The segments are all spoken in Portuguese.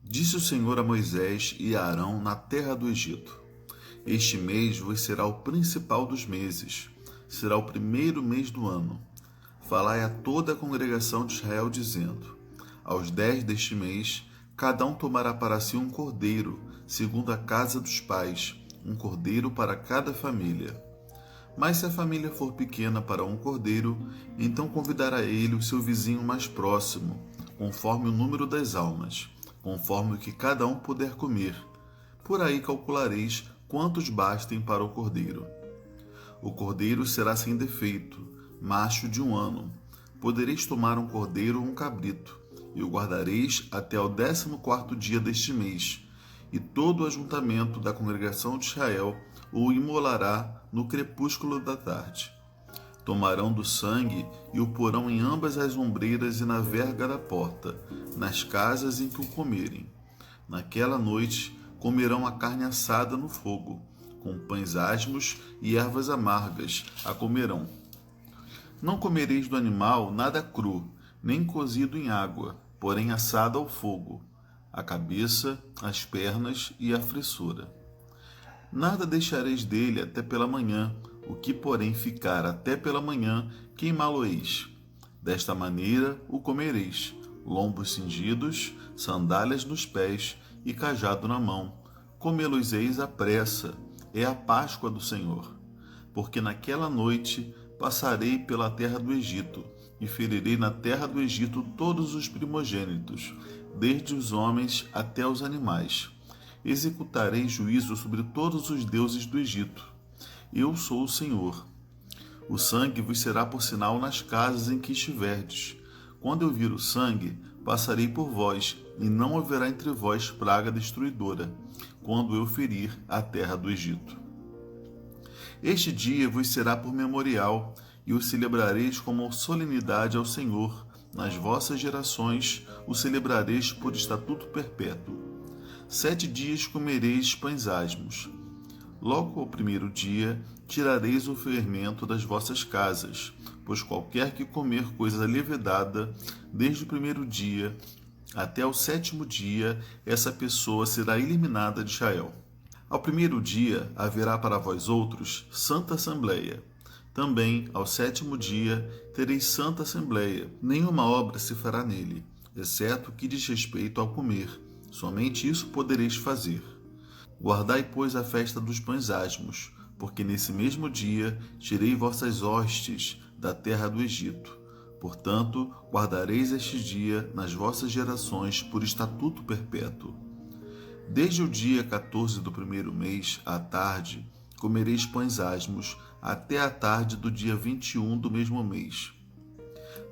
Disse o Senhor a Moisés e a Arão na terra do Egito: Este mês vos será o principal dos meses, será o primeiro mês do ano. Falai a toda a congregação de Israel, dizendo: Aos 10 deste mês, cada um tomará para si um cordeiro, segundo a casa dos pais, um cordeiro para cada família. Mas se a família for pequena para um cordeiro, então convidará ele o seu vizinho mais próximo, conforme o número das almas, conforme o que cada um puder comer. Por aí calculareis quantos bastem para o cordeiro. O cordeiro será sem defeito, macho de 1 ano. Podereis tomar um cordeiro ou um cabrito, e o guardareis até ao 14º dia deste mês, e todo o ajuntamento da congregação de Israel o imolará no crepúsculo da tarde. Tomarão do sangue e o porão em ambas as ombreiras e na verga da porta, nas casas em que o comerem. Naquela noite comerão a carne assada no fogo, com pães asmos e ervas amargas a comerão. Não comereis do animal nada cru, nem cozido em água, porém assado ao fogo, a cabeça, as pernas e a fressura. Nada deixareis dele até pela manhã, o que porém ficar até pela manhã, queimá-lo-eis. Desta maneira o comereis, lombos cingidos, sandálias nos pés e cajado na mão. Comê-los-eis à pressa, é a Páscoa do Senhor. Porque naquela noite passarei pela terra do Egito, e ferirei na terra do Egito todos os primogênitos, desde os homens até os animais. Executarei juízo sobre todos os deuses do Egito. Eu sou o Senhor. O sangue vos será por sinal nas casas em que estiverdes. Quando eu vir o sangue, passarei por vós, e não haverá entre vós praga destruidora, quando eu ferir a terra do Egito. Este dia vos será por memorial, e o celebrareis como solenidade ao Senhor. Nas vossas gerações o celebrareis por estatuto perpétuo. 7 dias comereis pães asmos. Logo ao primeiro dia tirareis o fermento das vossas casas, pois qualquer que comer coisa levedada, desde o primeiro dia até o 7º dia, essa pessoa será eliminada de Israel. Ao primeiro dia haverá para vós outros santa assembleia. Também ao 7º dia tereis santa assembleia. Nenhuma obra se fará nele, exceto o que diz respeito ao comer. Somente isso podereis fazer. Guardai, pois, a festa dos pães asmos, porque nesse mesmo dia tirei vossas hostes da terra do Egito. Portanto, guardareis este dia nas vossas gerações por estatuto perpétuo. Desde o dia 14 do primeiro mês, à tarde, comereis pães asmos, até a tarde do dia 21 do mesmo mês.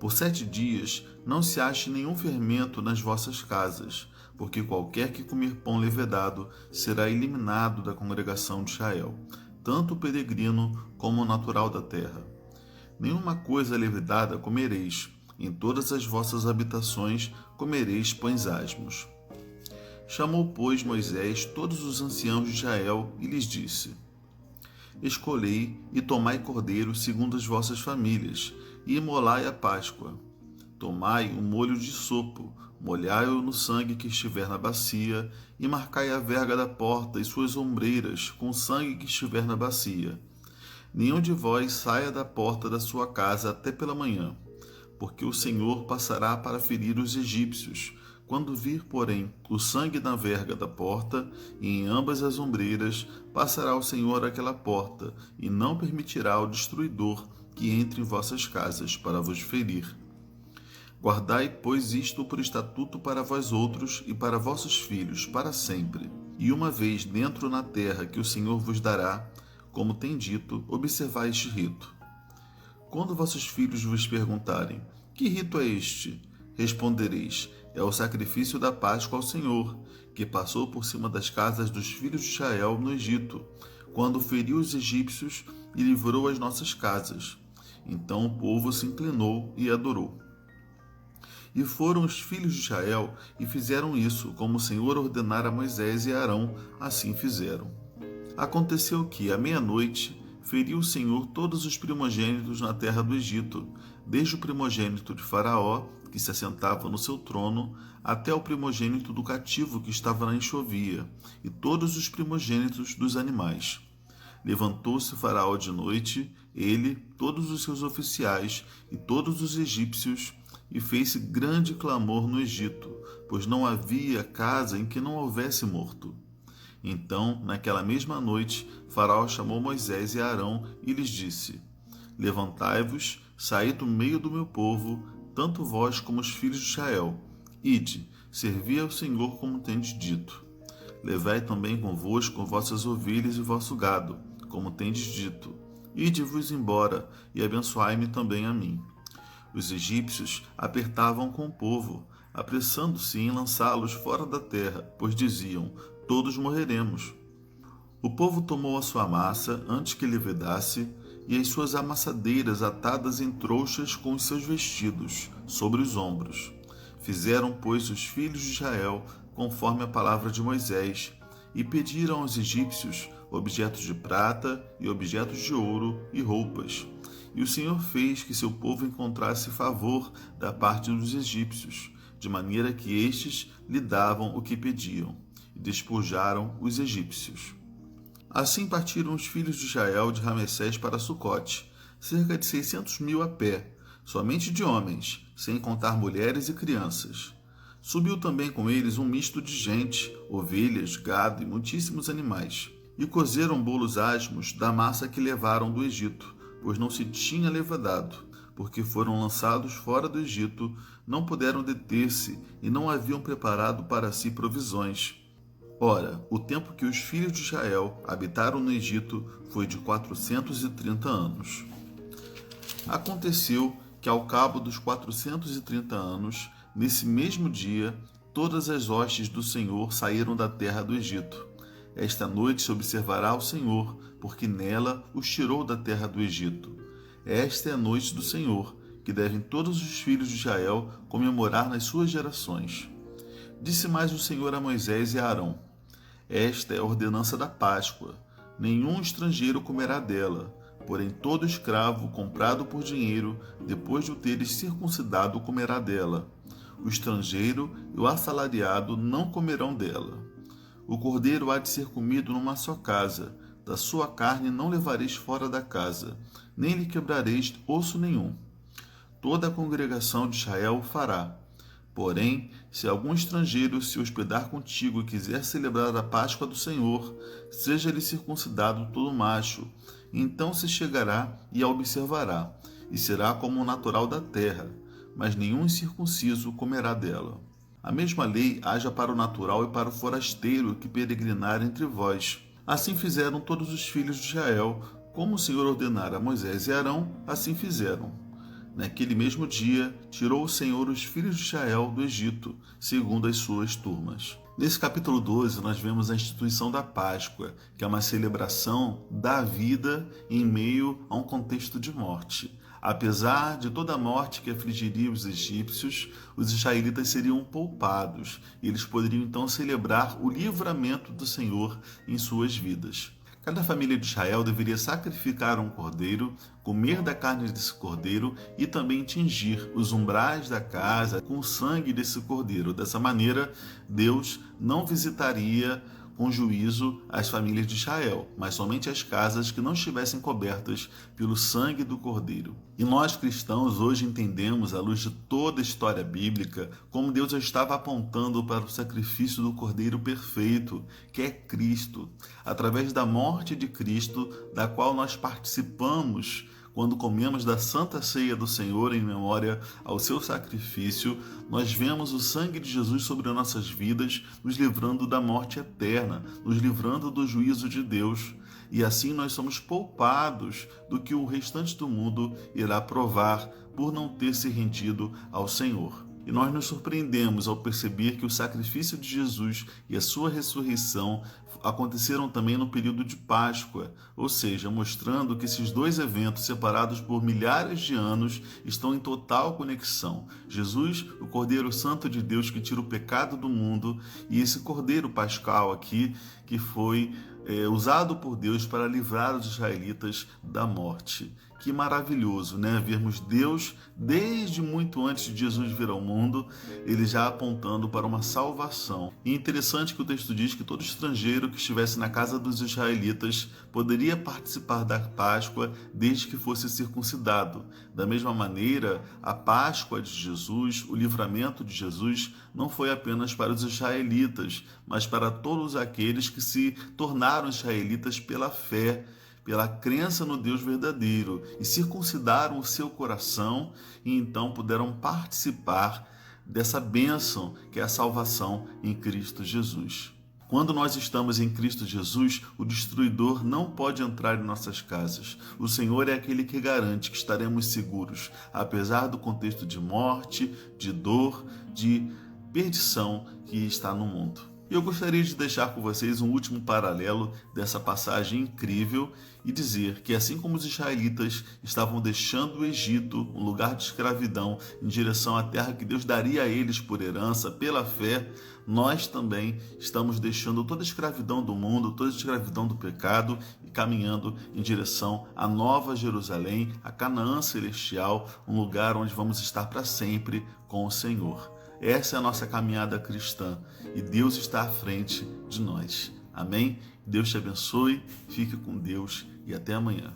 Por 7 dias não se ache nenhum fermento nas vossas casas, porque qualquer que comer pão levedado será eliminado da congregação de Israel, tanto o peregrino como o natural da terra. Nenhuma coisa levedada comereis, em todas as vossas habitações comereis pães asmos. Chamou, pois, Moisés todos os anciãos de Israel e lhes disse: Escolhei e tomai cordeiro segundo as vossas famílias, e imolai a Páscoa. Tomai um molho de sopo, molhai-o no sangue que estiver na bacia, e marcai a verga da porta e suas ombreiras com o sangue que estiver na bacia. Nenhum de vós saia da porta da sua casa até pela manhã, porque o Senhor passará para ferir os egípcios. Quando vir, porém, o sangue na verga da porta e em ambas as ombreiras, passará o Senhor aquela porta, e não permitirá ao destruidor que entre em vossas casas para vos ferir. Guardai, pois, isto por estatuto para vós outros e para vossos filhos, para sempre. E uma vez dentro na terra que o Senhor vos dará, como tem dito, observai este rito. Quando vossos filhos vos perguntarem: Que rito é este? Respondereis: É o sacrifício da Páscoa ao Senhor, que passou por cima das casas dos filhos de Israel no Egito, quando feriu os egípcios e livrou as nossas casas. Então o povo se inclinou e adorou. E foram os filhos de Israel e fizeram isso, como o Senhor ordenara a Moisés e a Arão, assim fizeram. Aconteceu que, à meia-noite, feriu o Senhor todos os primogênitos na terra do Egito, desde o primogênito de Faraó que se assentava no seu trono, até o primogênito do cativo que estava na enxovia, e todos os primogênitos dos animais. Levantou-se Faraó de noite, ele, todos os seus oficiais e todos os egípcios, e fez-se grande clamor no Egito, pois não havia casa em que não houvesse morto. Então, naquela mesma noite, Faraó chamou Moisés e Arão e lhes disse: Levantai-vos, saí do meio do meu povo, tanto vós como os filhos de Israel. Ide, servi ao Senhor como tendes dito. Levai também convosco vossas ovelhas e vosso gado, como tendes dito. Ide-vos embora, e abençoai-me também a mim. Os egípcios apertavam com o povo, apressando-se em lançá-los fora da terra, pois diziam: todos morreremos. O povo tomou a sua massa antes que levedasse, e as suas amassadeiras atadas em trouxas com os seus vestidos, sobre os ombros. Fizeram, pois, os filhos de Israel conforme a palavra de Moisés, e pediram aos egípcios objetos de prata e objetos de ouro e roupas. E o Senhor fez que seu povo encontrasse favor da parte dos egípcios, de maneira que estes lhe davam o que pediam, e despojaram os egípcios. Assim partiram os filhos de Israel de Ramessés para Sucote, cerca de 600.000 a pé, somente de homens, sem contar mulheres e crianças. Subiu também com eles um misto de gente, ovelhas, gado e muitíssimos animais. E cozeram bolos asmos da massa que levaram do Egito, pois não se tinha levedado, porque foram lançados fora do Egito, não puderam deter-se e não haviam preparado para si provisões. Ora, o tempo que os filhos de Israel habitaram no Egito foi de 430 anos. Aconteceu que ao cabo dos 430 anos, nesse mesmo dia, todas as hostes do Senhor saíram da terra do Egito. Esta noite se observará ao Senhor, porque nela os tirou da terra do Egito. Esta é a noite do Senhor, que devem todos os filhos de Israel comemorar nas suas gerações. Disse mais o Senhor a Moisés e a Arão: Esta é a ordenança da Páscoa. Nenhum estrangeiro comerá dela, porém todo escravo comprado por dinheiro, depois de o teres circuncidado, comerá dela. O estrangeiro e o assalariado não comerão dela. O cordeiro há de ser comido numa só casa, da sua carne não levareis fora da casa, nem lhe quebrareis osso nenhum. Toda a congregação de Israel o fará. Porém, se algum estrangeiro se hospedar contigo e quiser celebrar a Páscoa do Senhor, seja-lhe circuncidado todo macho, então se chegará e a observará, e será como o natural da terra, mas nenhum incircunciso comerá dela. A mesma lei haja para o natural e para o forasteiro que peregrinar entre vós. Assim fizeram todos os filhos de Israel, como o Senhor ordenara a Moisés e Arão, assim fizeram. Naquele mesmo dia, tirou o Senhor os filhos de Israel do Egito, segundo as suas turmas. Nesse capítulo 12, nós vemos a instituição da Páscoa, que é uma celebração da vida em meio a um contexto de morte. Apesar de toda a morte que afligiria os egípcios, os israelitas seriam poupados e eles poderiam então celebrar o livramento do Senhor em suas vidas. Cada família de Israel deveria sacrificar um cordeiro, comer da carne desse cordeiro e também tingir os umbrais da casa com o sangue desse cordeiro. Dessa maneira, Deus não visitaria com juízo as famílias de Israel, mas somente as casas que não estivessem cobertas pelo sangue do Cordeiro. E nós cristãos hoje entendemos, à luz de toda a história bíblica, como Deus estava apontando para o sacrifício do Cordeiro perfeito, que é Cristo. Através da morte de Cristo, da qual nós participamos quando comemos da Santa Ceia do Senhor em memória ao seu sacrifício, nós vemos o sangue de Jesus sobre nossas vidas, nos livrando da morte eterna, nos livrando do juízo de Deus. E assim nós somos poupados do que o restante do mundo irá provar por não ter se rendido ao Senhor. E nós nos surpreendemos ao perceber que o sacrifício de Jesus e a sua ressurreição aconteceram também no período de Páscoa, ou seja, mostrando que esses dois eventos, separados por milhares de anos, estão em total conexão. Jesus, o Cordeiro Santo de Deus que tira o pecado do mundo, e esse Cordeiro Pascal aqui, que foi usado por Deus para livrar os israelitas da morte. Que maravilhoso, né? Vermos Deus, desde muito antes de Jesus vir ao mundo, ele já apontando para uma salvação. E interessante que o texto diz que todo estrangeiro que estivesse na casa dos israelitas poderia participar da Páscoa desde que fosse circuncidado. Da mesma maneira, a Páscoa de Jesus, o livramento de Jesus, não foi apenas para os israelitas, mas para todos aqueles que se tornaram israelitas pela fé, pela crença no Deus verdadeiro, e circuncidaram o seu coração e então puderam participar dessa bênção que é a salvação em Cristo Jesus. Quando nós estamos em Cristo Jesus, o destruidor não pode entrar em nossas casas. O Senhor é aquele que garante que estaremos seguros, apesar do contexto de morte, de dor, de perdição que está no mundo. E eu gostaria de deixar com vocês um último paralelo dessa passagem incrível e dizer que assim como os israelitas estavam deixando o Egito, um lugar de escravidão, em direção à terra que Deus daria a eles por herança, pela fé, nós também estamos deixando toda a escravidão do mundo, toda a escravidão do pecado e caminhando em direção à Nova Jerusalém, a Canaã celestial, um lugar onde vamos estar para sempre com o Senhor. Essa é a nossa caminhada cristã e Deus está à frente de nós. Amém? Deus te abençoe, fique com Deus e até amanhã.